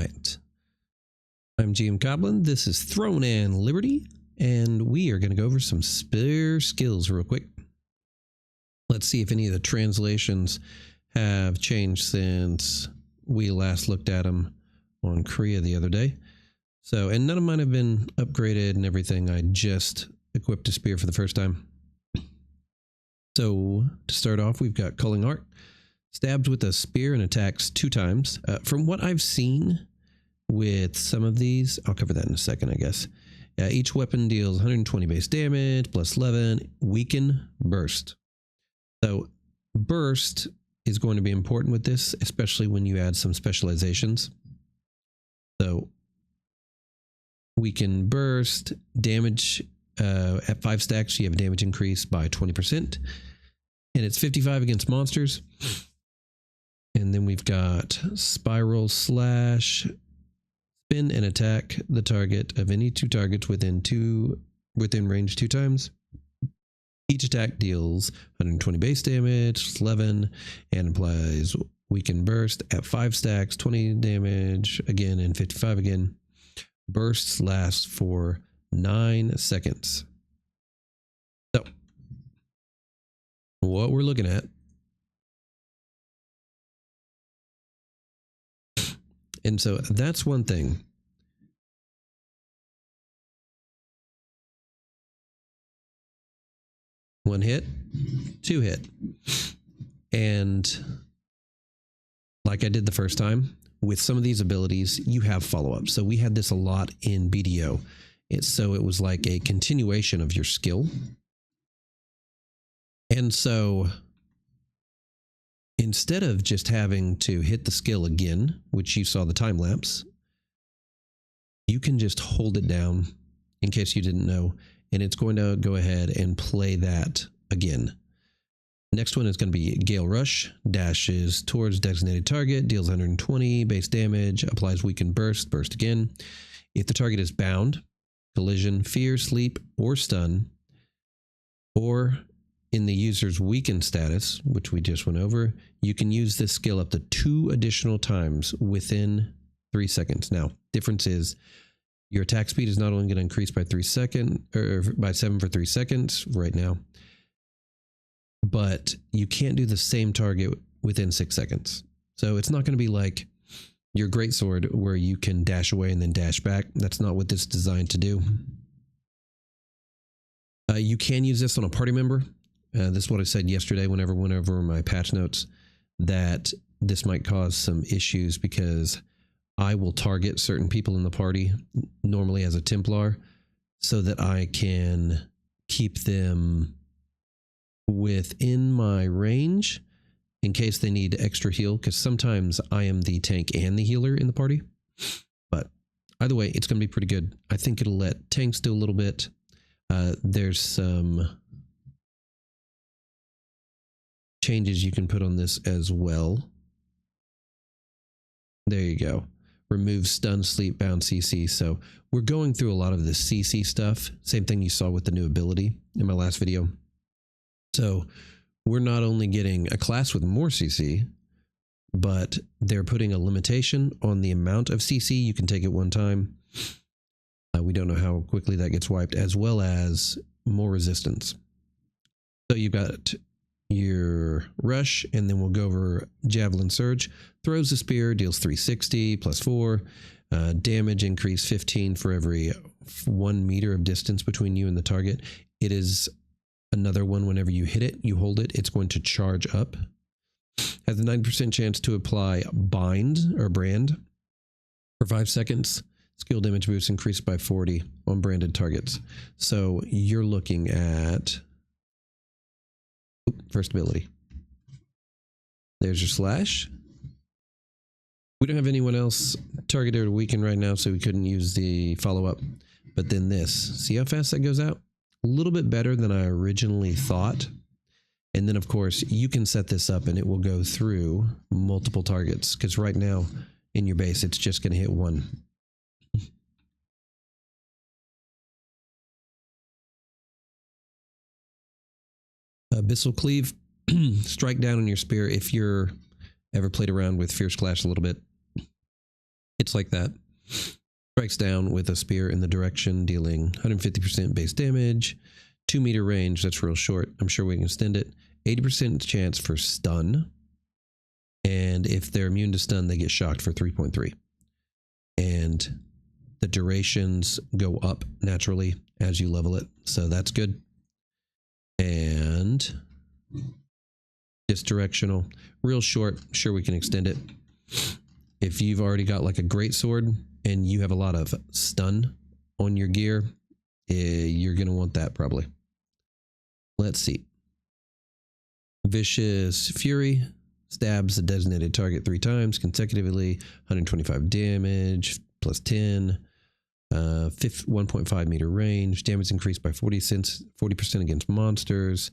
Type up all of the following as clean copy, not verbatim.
right. I'm GM Goblin. This is Throne and Liberty, and we are going to go over some spear skills real quick. Let's see if any of the translations have changed since we last looked at them on Korea the other day. So, and none of mine have been upgraded and everything. I just equipped a spear for the first time. So, to start off, we've got Culling Art. Stabs with a spear and attacks 2 times. From what I've seen with some of these, I'll cover that in a second, I guess. Each weapon deals 120 base damage, plus 11, weaken, burst. So burst is going to be important with this, especially when you add some specializations. So weaken, burst, damage, at 5 stacks, you have a damage increase by 20%. And it's 55 against monsters. And then we've got Spiral Slash. Spin and attack the target of any 2 targets within range 2 times. Each attack deals 120 base damage, 11, and applies weaken burst at 5 stacks, 20 damage again, and 55 again. Bursts last for 9 seconds. So, what we're looking at. And so that's one thing. One hit, 2 hit. And like I did the first time, with some of these abilities, you have follow-up. So we had this a lot in BDO. So it was like a continuation of your skill. And so instead of just having to hit the skill again, which you saw the time lapse, you can just hold it down in case you didn't know, and it's going to go ahead and play that again. Next one is going to be Gale Rush. Dashes towards designated target, deals 120 base damage, applies weaken burst, burst again. If the target is bound, collision, fear, sleep, or stun, or in the user's weakened status, which we just went over, you can use this skill up to 2 additional times within 3 seconds. Now, difference is your attack speed is not only going to increase by 3 seconds, or by 7 for 3 seconds right now, but you can't do the same target within 6 seconds. So it's not going to be like your greatsword where you can dash away and then dash back. That's not what this is designed to do. You can use this on a party member. This is what I said yesterday whenever I went over my patch notes, that this might cause some issues because I will target certain people in the party, normally as a Templar, so that I can keep them within my range in case they need extra heal, because sometimes I am the tank and the healer in the party. But either way, it's going to be pretty good. I think it'll let tanks do a little bit. There's some changes you can put on this as well. There you go. Remove stun, sleep, bound, CC. So we're going through a lot of the CC stuff. Same thing you saw with the new ability in my last video. So we're not only getting a class with more CC, but they're putting a limitation on the amount of CC you can take at one time. We don't know how quickly that gets wiped, as well as more resistance. So you've got your rush, and then we'll go over Javelin Surge. Throws a spear, deals 360 plus 4, damage increase 15 for every 1 meter of distance between you and the target. It is another one, whenever you hit it, you hold it, it's going to charge up. Has a 9% chance to apply bind or brand for 5 seconds. Skill damage boost increased by 40 on branded targets. So you're looking at first ability. There's your slash. We don't have anyone else targeted or weakened right now, so we couldn't use the follow-up. But then this, see how fast that goes out? A little bit better than I originally thought. And then of course you can set this up and it will go through multiple targets, because right now in your base it's just going to hit 1. Abyssal Cleave, strike down on your spear. If you're ever played around with Fierce Clash a little bit, It's like that. Strikes down with a spear in the direction, dealing 150% base damage, 2-meter range. That's real short. I'm sure we can extend it. 80% chance for stun. And if they're immune to stun, they get shocked for 3.3. And the durations go up naturally as you level it. So that's good. And just directional, real short. Sure, we can extend it. If you've already got like a great sword and you have a lot of stun on your gear, you're going to want that probably. Let's see. Vicious Fury stabs the designated target 3 times consecutively, 125 damage, plus 10, 1.5 meter range, damage increased by 40% against monsters.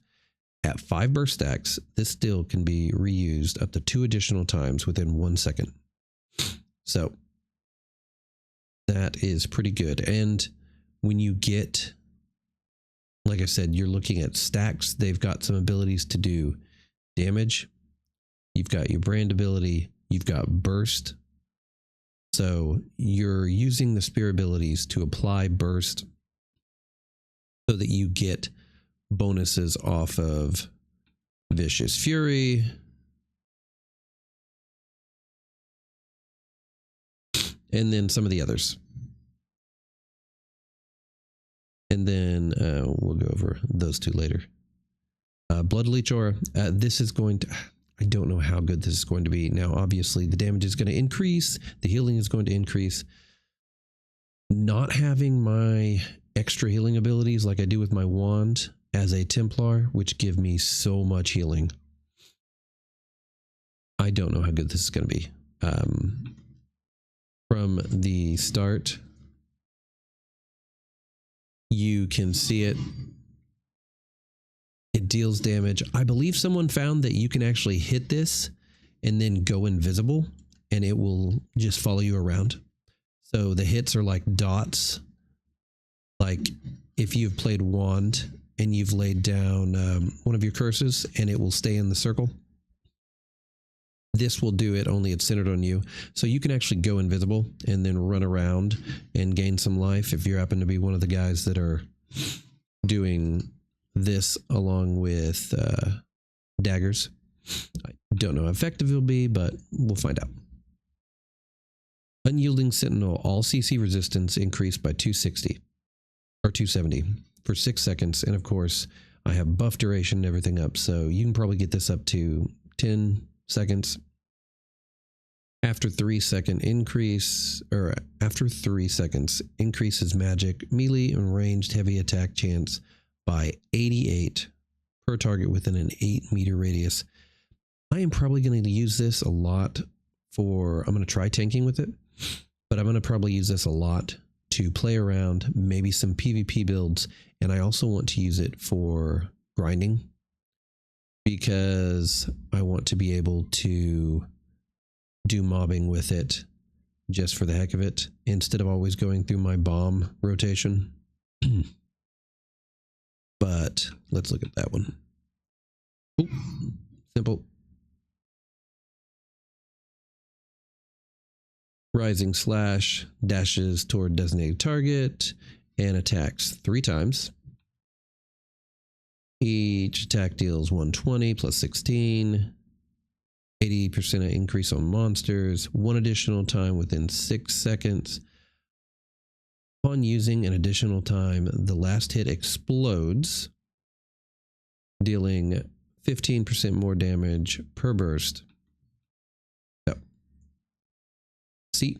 At 5 burst stacks, this still can be reused up to 2 additional times within 1 second. So that is pretty good. And when you get, like I said, you're looking at stacks, they've got some abilities to do damage. You've got your brand ability, you've got burst. So you're using the spear abilities to apply burst so that you get bonuses off of Vicious Fury. And then some of the others. And then we'll go over those 2 later. Blood Leech Aura. This is going to... I don't know how good this is going to be. Now, obviously, the damage is going to increase. The healing is going to increase. Not having my extra healing abilities like I do with my wand as a Templar, which give me so much healing. I don't know how good this is going to be. From the start, you can see it. It deals damage. I believe someone found that you can actually hit this and then go invisible and it will just follow you around. So the hits are like dots. Like if you've played wand and you've laid down one of your curses and it will stay in the circle. This will do it, only it's centered on you. So you can actually go invisible and then run around and gain some life if you happen to be one of the guys that are doing this along with daggers. I don't know how effective it'll be, but we'll find out. Unyielding Sentinel, all CC resistance increased by 260 or 270 for 6 seconds. And of course, I have buff duration and everything up, so you can probably get this up to 10 seconds. After 3 second increase, or after 3 seconds, increases magic, melee, and ranged heavy attack chance by 88 per target within an 8-meter radius. I am probably going to use this a lot for, I'm going to try tanking with it, but I'm going to probably use this a lot to play around, maybe some PvP builds, and I also want to use it for grinding because I want to be able to do mobbing with it just for the heck of it instead of always going through my bomb rotation. But let's look at that one. Ooh, simple. Rising Slash dashes toward designated target and attacks 3 times. Each attack deals 120 plus 16. 80% increase on monsters. 1 additional time within 6 seconds. Upon using an additional time, the last hit explodes, dealing 15% more damage per burst. So, see?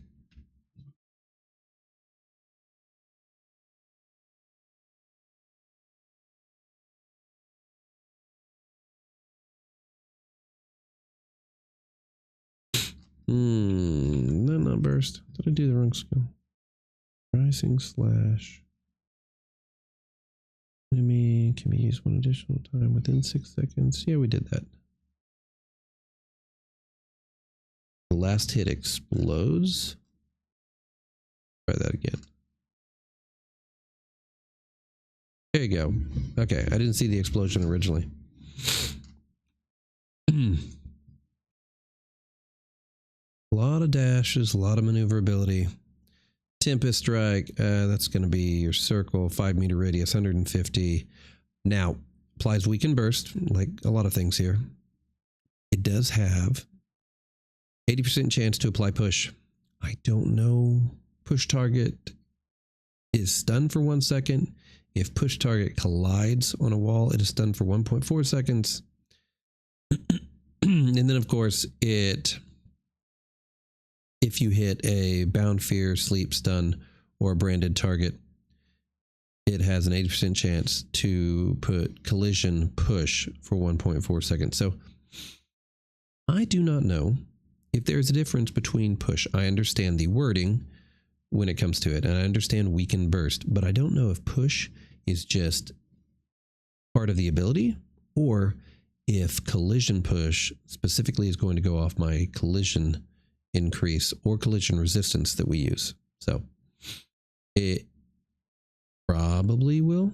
No, not burst. Did I do the wrong skill? Rising Slash. Enemy can be used 1 additional time within 6 seconds. Yeah, we did that. The last hit explodes. Try that again. There you go. Okay, I didn't see the explosion originally. A lot of dashes, a lot of maneuverability. Tempest Strike, that's going to be your circle, 5-meter radius, 150. Now, applies weaken burst, like a lot of things here. It does have 80% chance to apply push. I don't know. Push target is stunned for 1 second. If push target collides on a wall, it is stunned for 1.4 seconds. And then, of course, if you hit a bound, fear, sleep, stun, or a branded target, it has an 80% chance to put collision push for 1.4 seconds. So I do not know if there's a difference between push. I understand the wording when it comes to it, and I understand weaken burst, but I don't know if push is just part of the ability, or if collision push specifically is going to go off my collision increase or collision resistance that we use. So it probably will.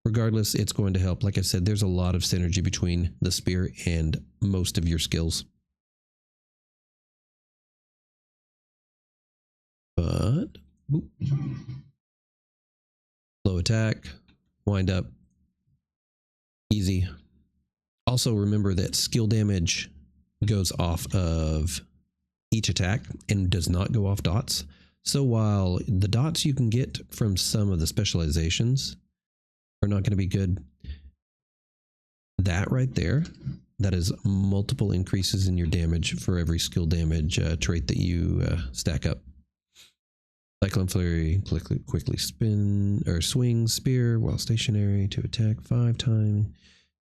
Regardless, it's going to help. Like I said, there's a lot of synergy between the spear and most of your skills. But boop. Low attack, wind up, easy. Also remember that skill damage goes off of each attack and does not go off dots. So while the dots you can get from some of the specializations are not going to be good, that right there, that is multiple increases in your damage for every skill damage trait that you stack up. Cyclone Flurry, quickly spin or swing spear while stationary to attack 5 times,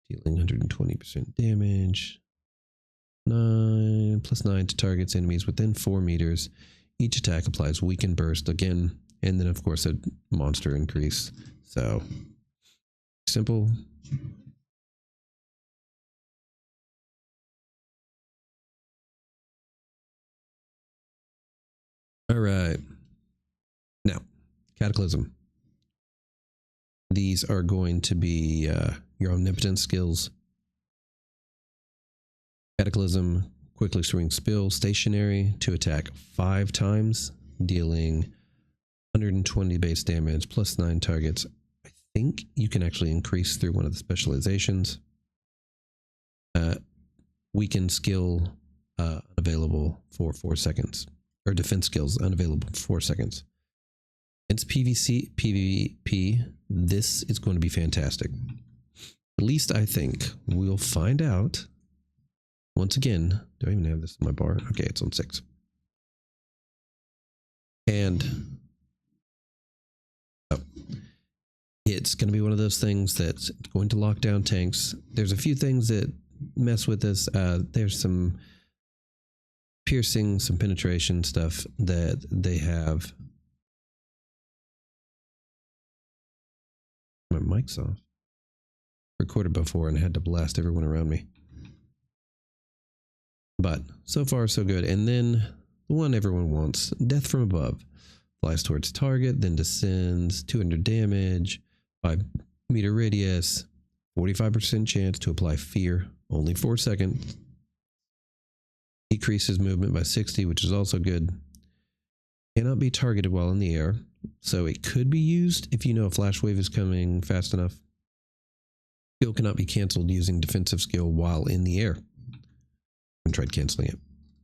dealing 120% damage. 9 + 9 to targets enemies within 4 meters. Each attack applies weaken burst again, and then of course a monster increase. So simple. All right. Now, Cataclysm. These are going to be your omnipotent skills. Cataclysm, quickly swing spill, stationary to attack 5 times, dealing 120 base damage plus 9 targets. I think you can actually increase through one of the specializations. Weaken skill unavailable for 4 seconds, or defense skills unavailable for 4 seconds. It's PvP. This is going to be fantastic. At least I think. We'll find out. Once again, do I even have this in my bar? Okay, it's on 6. And it's going to be one of those things that's going to lock down tanks. There's a few things that mess with this. There's some piercing, some penetration stuff that they have. My mic's off. Recorded before and had to blast everyone around me. But so far so good. And then the one everyone wants, Death from Above. Flies towards target, then descends, 200 damage, 5-meter radius, 45% chance to apply fear, only 4 seconds. Decreases movement by 60, which is also good. Cannot be targeted while in the air, so it could be used if you know a flash wave is coming fast enough. Skill cannot be canceled using defensive skill while in the air. I tried canceling it.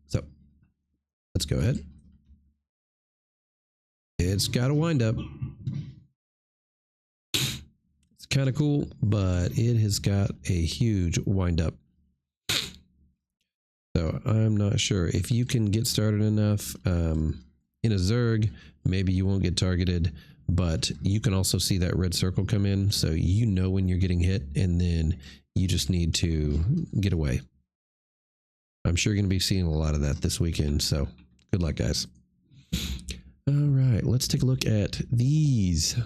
So let's go ahead. It's got a wind up. It's kind of cool, but it has got a huge wind up. So I'm not sure if you can get started enough in a Zerg. Maybe you won't get targeted, but you can also see that red circle come in, so you know when you're getting hit, and then you just need to get away. I'm sure you're going to be seeing a lot of that this weekend, so good luck, guys. All right, let's take a look at these.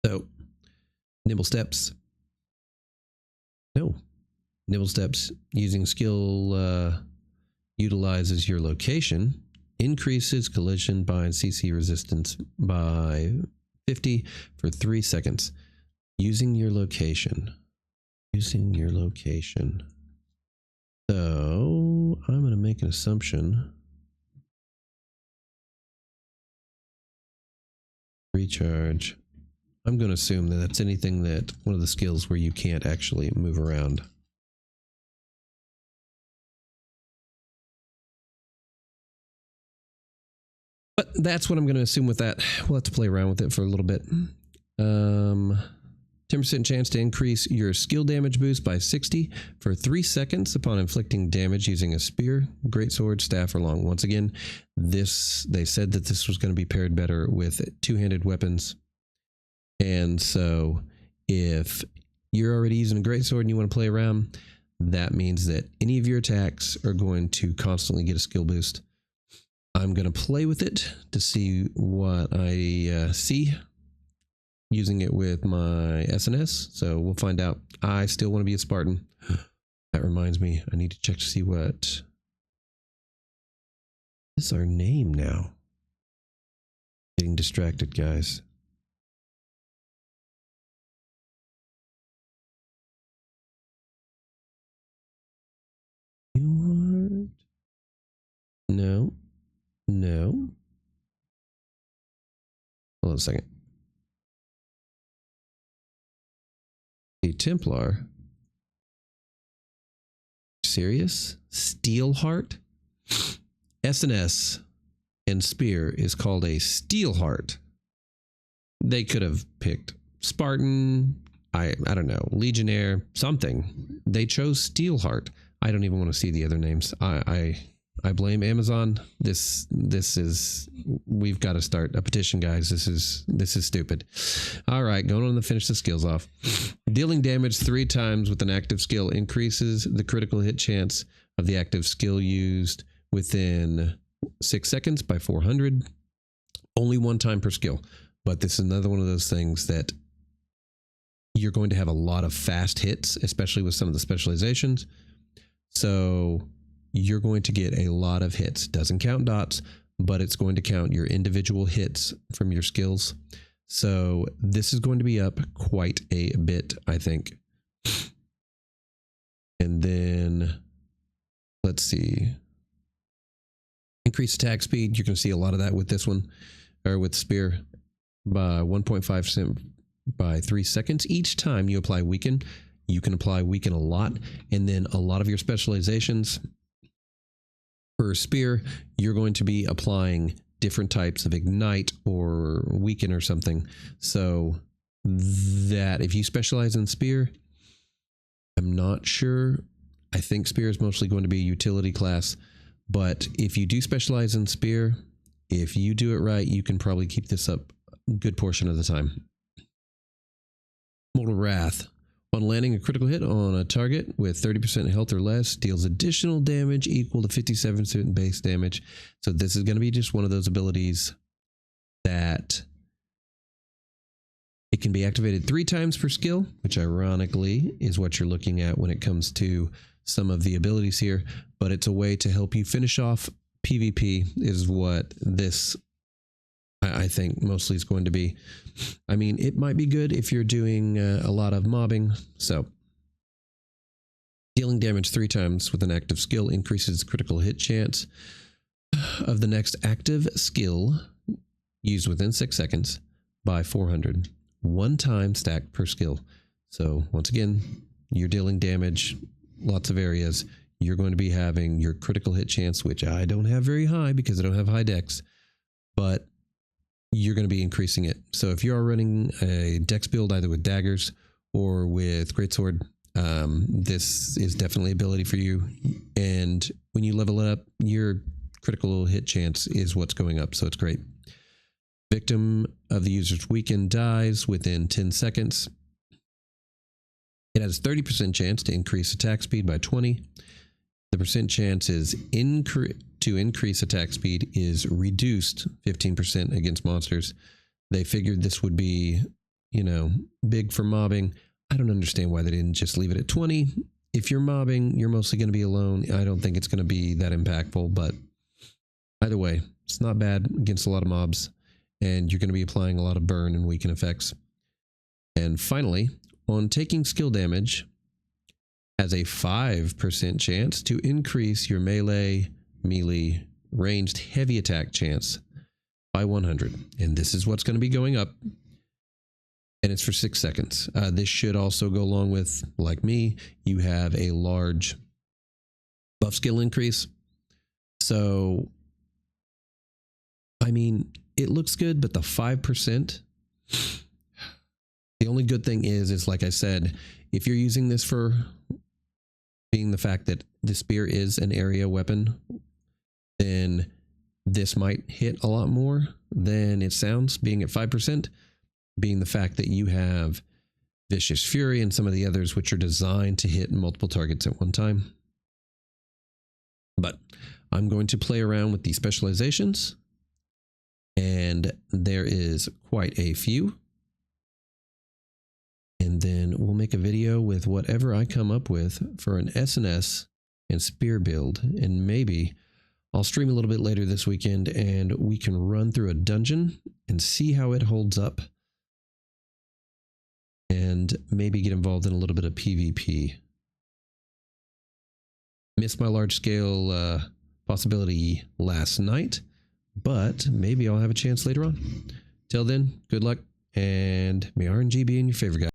So, Nimble Steps. No. Nimble Steps using skill utilizes your location, increases collision bind CC resistance by 50 for 3 seconds. Using your location. Using your location. So I'm going to make an assumption. Recharge. I'm going to assume that that's anything that one of the skills where you can't actually move around. But that's what I'm going to assume with that. We'll have to play around with it for a little bit. 10% chance to increase your skill damage boost by 60 for 3 seconds upon inflicting damage using a spear, greatsword, staff, or long. Once again, they said that this was going to be paired better with two-handed weapons. And so if you're already using a greatsword and you want to play around, that means that any of your attacks are going to constantly get a skill boost. I'm going to play with it to see what I see using it with my SNS. So we'll find out. I still want to be a Spartan. That reminds me, I need to check to see what is our name now. Getting distracted, guys. You are... No. No. Hold on a second. A Templar. Serious? Steelheart? SNS and Spear is called a Steelheart. They could have picked Spartan, I don't know, Legionnaire, something. They chose Steelheart. I don't even want to see the other names. I blame Amazon. This is, we've got to start a petition, guys. This is stupid. All right, going on to finish the skills off. Dealing damage 3 times with an active skill increases the critical hit chance of the active skill used within 6 seconds by 400. Only 1 time per skill. But this is another one of those things that you're going to have a lot of fast hits, especially with some of the specializations. So you're going to get a lot of hits. Doesn't count dots, but it's going to count your individual hits from your skills. So this is going to be up quite a bit, I think. And then let's see. Increase attack speed. You're going to see a lot of that with this one, or with Spear, by 1.5% by 3 seconds. Each time you apply Weaken, you can apply Weaken a lot, and then a lot of your specializations. For Spear, you're going to be applying different types of Ignite or Weaken or something. So that if you specialize in Spear, I'm not sure. I think Spear is mostly going to be a utility class. But if you do specialize in Spear, if you do it right, you can probably keep this up a good portion of the time. Mortal Wrath. On landing a critical hit on a target with 30% health or less, deals additional damage equal to 57% base damage. So this is going to be just one of those abilities that it can be activated 3 times per skill, which ironically is what you're looking at when it comes to some of the abilities here. But it's a way to help you finish off PvP is what this, I think, mostly is going to be. I mean, it might be good if you're doing a lot of mobbing. So dealing damage 3 times with an active skill increases critical hit chance of the next active skill used within 6 seconds by 400. 1 time stacked per skill. So once again, you're dealing damage, lots of areas. You're going to be having your critical hit chance, which I don't have very high because I don't have high dex, but you're going to be increasing it. So if you are running a dex build either with daggers or with greatsword, this is definitely ability for you. And when you level it up, your critical hit chance is what's going up. So it's great. Victim of the user's weaken dies within 10 seconds. It has 30% chance to increase attack speed by 20. The percent chance is to increase attack speed is reduced 15% against monsters. They figured this would be, you know, big for mobbing. I don't understand why they didn't just leave it at 20. If you're mobbing, you're mostly going to be alone. I don't think it's going to be that impactful, but either way, it's not bad against a lot of mobs, and you're going to be applying a lot of burn and weaken effects. And finally, on taking skill damage, has a 5% chance to increase your melee ranged heavy attack chance by 100. And this is what's going to be going up. And it's for 6 seconds. This should also go along with, like me, you have a large buff skill increase. So, I mean, it looks good, but the 5%, the only good thing is like I said, if you're using this for being the fact that the spear is an area weapon, then this might hit a lot more than it sounds, being at 5%, being the fact that you have Vicious Fury and some of the others which are designed to hit multiple targets at one time. But I'm going to play around with these specializations, and there is quite a few. And then we'll make a video with whatever I come up with for an SNS and spear build, and maybe I'll stream a little bit later this weekend and we can run through a dungeon and see how it holds up, and maybe get involved in a little bit of PvP. Missed my large scale possibility last night, but maybe I'll have a chance later on. Till then, good luck, and may RNG be in your favor, guys.